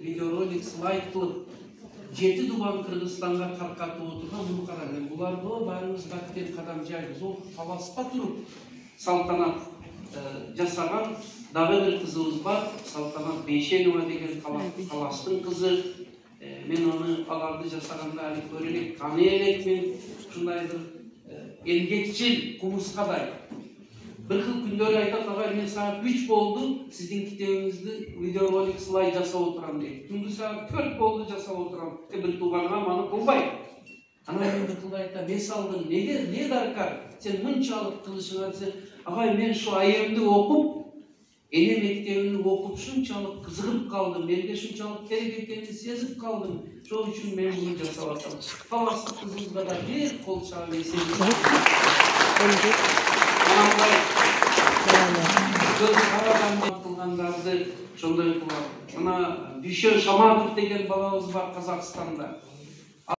видеоролик слайд кылып 7 дубан Кыргызстанга таркатып отурган муну караңыз. Буларды баарыбыз дактен кадам жайбыз. Ол таласпа туруп салтанат жасаган дагы бир кызыбыз бар. Салтанат Бейшенова деген таластын кызы. Мен оны аларды жасаганда али көрө элек, таны элекмин. Ушундай бир эмгекчил, кумурскадай. Bir xil күндөр айтат, агай мен саат 3 болду, сиздин китебиңизди видеоролик слайд жасап отурам дейт. Түнкү саат 4 болду жасап отурам. Бир тууганга маны кылбайт. Анан мен бир айтам, эс алдым, не даркар? Сен мынчалык кылышыңа сен, агай мен шу айемди окуп, эне мектебин окуп шунчалык кызыгып калдым, менде шунчалык керек экенин сезип калдым. Ошол үчүн мен муну жасап атам. Таластык кызыбызга да бир кол чабып эсептейт. Göz karadan kılgandарды şonday kılar. Ana Düşer Şamatov деген балабыз бар Қазақстанда.